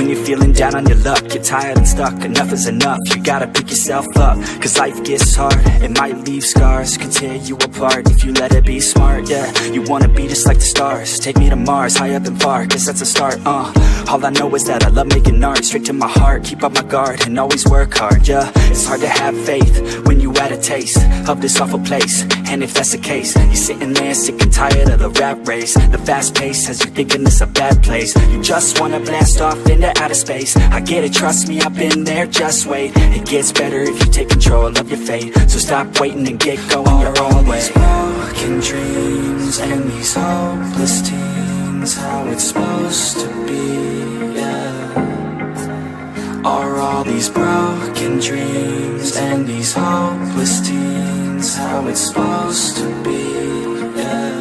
When you're feeling down on your luck, you're tired and stuck, enough is enough, you gotta pick yourself up. Cause life gets hard, it might leave scars, could tear you apart if you let it be smart. Yeah, you wanna be just like the stars, take me to Mars, high up and far, guess that's a start. All I know is that I love making art, straight to my heart, keep up my guard and always work hard. Yeah, it's hard to have faith when you had a taste of this awful place. And if that's the case, you're sitting there sick and tired of the rat race, the fast pace has you thinking it's a bad place. You just wanna blast off into outer space. I get it, trust me, I've been there, just wait. It gets better if you take control of your fate. So stop waiting and get going your own way. These broken dreams and these hopeless teens, how it's supposed to be, yeah. Are all these broken dreams and these hopeless teens how it's supposed to be, yeah.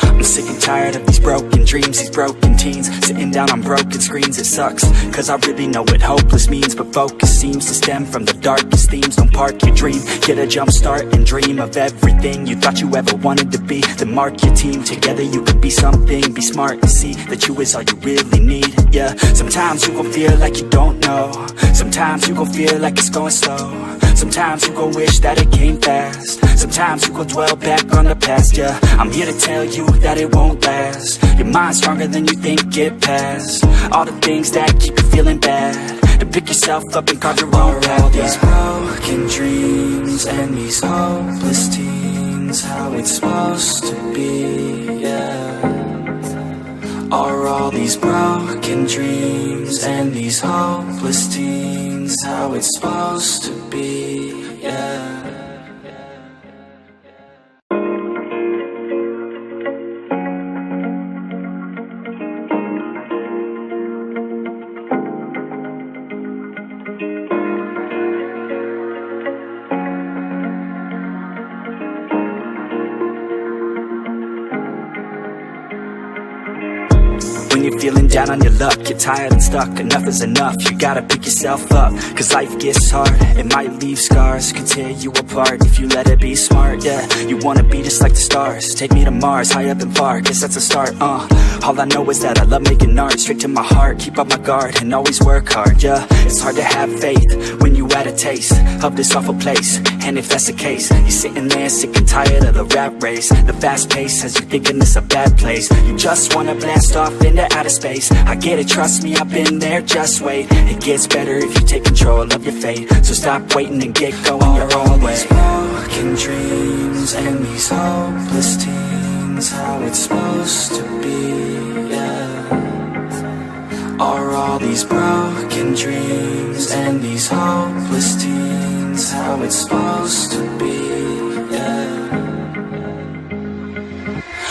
I'm sick and tired of these broken dreams, these broken teens, sitting down on broken screens. It sucks, cause I really know what hopeless means, but focus seems to stem from the darkest themes. Don't park your dream, get a jump start and dream of everything you thought you ever wanted to be. Then mark your team, together you could be something. Be smart and see that you is all you really need, yeah. Sometimes you gon' feel like you don't know, sometimes you gon' feel like it's going slow, sometimes you gon' wish that it came fast, sometimes you gon' dwell back on the past, yeah. I'm here to tell you that it won't last. Your mind's stronger than you think, get past all the things that keep you feeling bad, to pick yourself up and carve your own path. All these broken dreams and these hopeless teens, how it's supposed to be, yeah. Are all these broken dreams and these hopeless teens how it's supposed to be, yeah. When you're feeling down on your luck, you're tired and stuck, enough is enough, you gotta pick yourself up. Cause life gets hard, it might leave scars, could tear you apart if you let it be smart. Yeah, you wanna be just like the stars, take me to Mars, high up and far, guess that's a start. All I know is that I love making art, straight to my heart, keep up my guard and always work hard. Yeah, it's hard to have faith when you had a taste of this awful place. And if that's the case, you're sitting there sick and tired of the rat race, the fast pace has you thinking it's a bad place. You just wanna blast off into outer space. I get it, trust me, I've been there, just wait. It gets better if you take control of your fate. So stop waiting and get going your own way. These broken dreams and these hopeless teens, how it's supposed to be, yeah. Are all these broken dreams and these hopeless teens how it's supposed to be, yeah.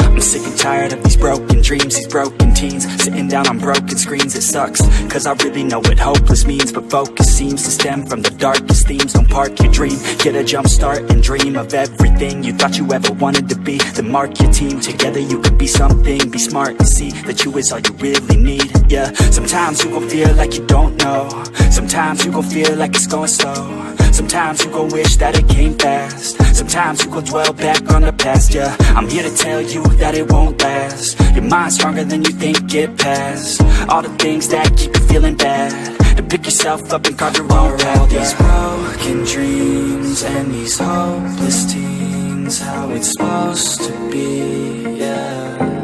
I'm sick and tired of these broken dreams, these broken teens, sitting down on broken screens. It sucks, cause I really know what hopeless means, but focus seems to stem from the darkest themes. Don't park your dream, get a jump start and dream of everything you thought you ever wanted to be. Then mark your team, together you could be something. Be smart and see that you is all you really need, yeah. Sometimes you gon' feel like you don't know, sometimes you gon' feel like it's going slow, sometimes you gon' wish that it came fast, sometimes you gon' dwell back on the past, yeah. I'm here to tell you that it won't last. Your mind's stronger than you think, get past all the things that keep you feeling bad, to pick yourself up and carve your own path. All these broken dreams and these hopeless teens, how it's supposed to be, yeah.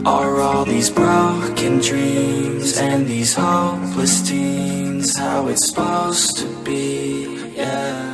Are all these broken dreams and these hopeless teens how it's supposed to be, yeah.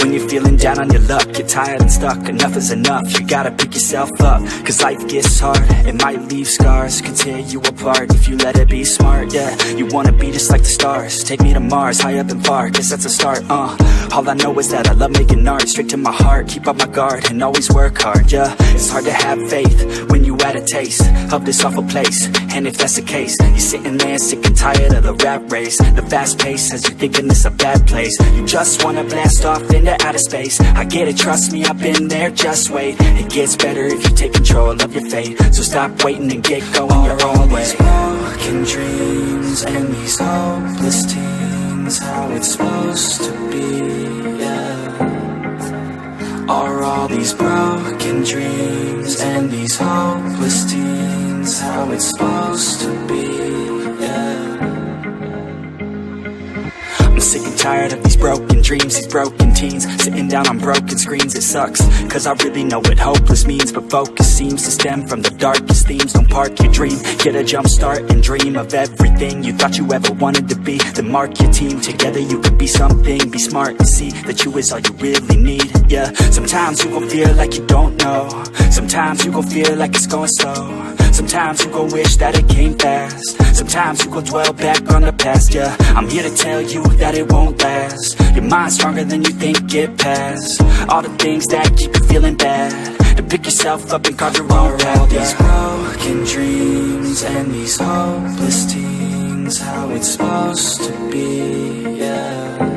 When you're you're feeling down on your luck, you're tired and stuck, enough is enough. You gotta pick yourself up, cause life gets hard. It might leave scars, can tear you apart if you let it be smart, yeah. You wanna be just like the stars, take me to Mars, high up and far, guess that's a start, All I know is that I love making art, straight to my heart, keep up my guard and always work hard, yeah. It's hard to have faith when you had a taste of this awful place, and if that's the case, you're sitting there sick and tired of the rat race. The fast pace has you thinking it's a bad place. You just wanna blast off into outer space. I get it, trust me, I've been there, just wait. It gets better if you take control of your fate. So stop waiting and get going your own way. These broken dreams and these hopeless teens, how it's supposed to be, yeah. Are all these broken dreams and these hopeless teens how it's supposed to be, yeah. I'm sick and tired of these broken dreams, these broken teens, sitting down on broken screens. It sucks, cause I really know what hopeless means, but focus seems to stem from the darkest themes. Don't park your dream, get a jump start and dream of everything you thought you ever wanted to be. Then mark your team, together you could be something. Be smart and see that you is all you really need, yeah. Sometimes you gon' feel like you don't know, sometimes you gon' feel like it's going slow, sometimes you gon' wish that it came fast, sometimes you gon' dwell back on the past, yeah. I'm here to tell you that it won't last. Your mind's stronger than you think, get past all the things that keep you feeling bad, to pick yourself up and carve your own path. All these broken dreams and these hopeless teens, how it's supposed to be, yeah.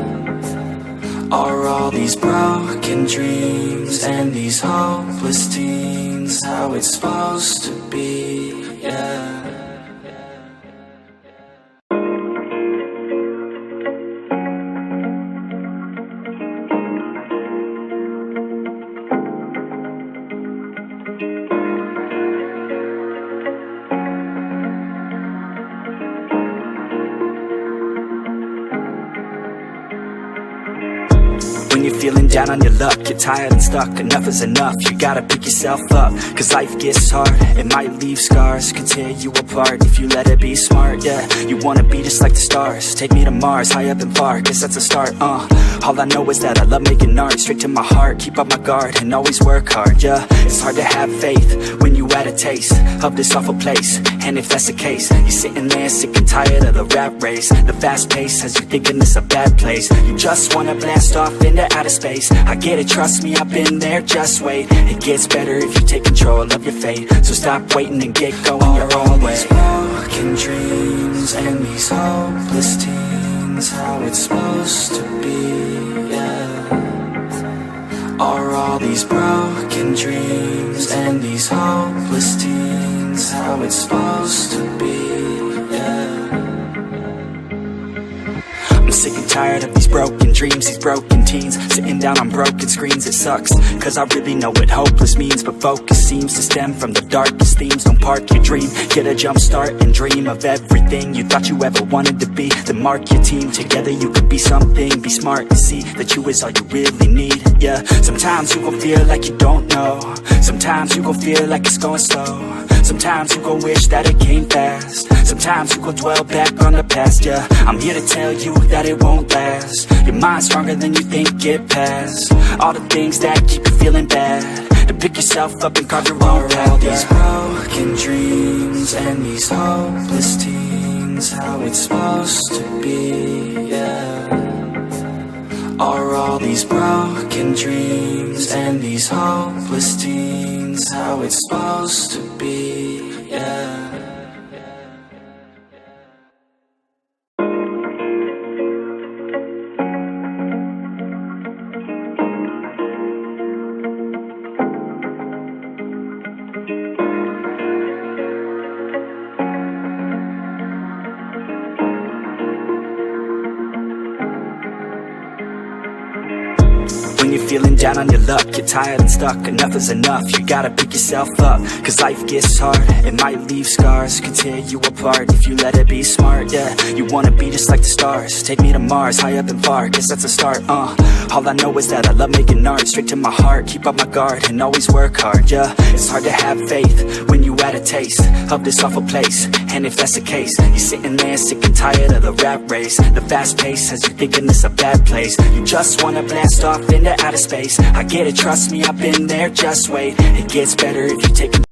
Are all these broken dreams and these hopeless teens how it's supposed to be, yeah. When you're feeling down on your luck, you're tired and stuck, enough is enough. You gotta pick yourself up, cause life gets hard. It might leave scars, can tear you apart if you let it be smart, yeah. You wanna be just like the stars, take me to Mars, high up and far, guess that's a start, All I know is that I love making art, straight to my heart, keep up my guard and always work hard, yeah. It's hard to have faith when you had a taste of this awful place, and if that's the case, you're sitting there sick and tired of the rat race. The fast pace has you thinking it's a bad place. You just wanna blast off into outer space. I get it, trust me, I've been there, just wait. It gets better if you take control of your fate. So stop waiting and get going your own way. These broken dreams and these hopeless teens, how it's supposed to be, yeah. Are all these broken dreams and these hopeless teens how it's supposed to be, yeah. I'm sick and tired of these broken dreams, these broken teens, sitting down on broken screens. It sucks, cause I really know what hopeless means, but focus seems to stem from the darkest themes. Don't park your dream, get a jump start and dream of everything you thought you ever wanted to be. Then mark your team, together you could be something. Be smart and see that you is all you really need, yeah. Sometimes you gon' feel like you don't know, sometimes you gon' feel like it's going slow, sometimes you gon' wish that it came fast, sometimes you gon' dwell back on the past, yeah. I'm here to tell you that it won't last. Your mind's stronger than you think, get past all the things that keep you feeling bad, to pick yourself up and carve your own path. All these broken dreams and these hopeless teens, how it's supposed to be, yeah. Are all these broken dreams and these hopeless teens how it's supposed to be, yeah. When you're feeling down on your luck, you're tired and stuck, enough is enough. You gotta pick yourself up, cause life gets hard. It might leave scars, can tear you apart if you let it be smart, yeah. You wanna be just like the stars, take me to Mars, high up and far, guess that's a start, All I know is that I love making art, straight to my heart, keep up my guard and always work hard, yeah. It's hard to have faith when you had a taste of this awful place, and if that's the case, you're sitting there sick and tired of the rat race. The fast pace has you thinking it's a bad place. You just wanna blast off into outer space. I get it, trust me, I've been there, just wait. It gets better if you take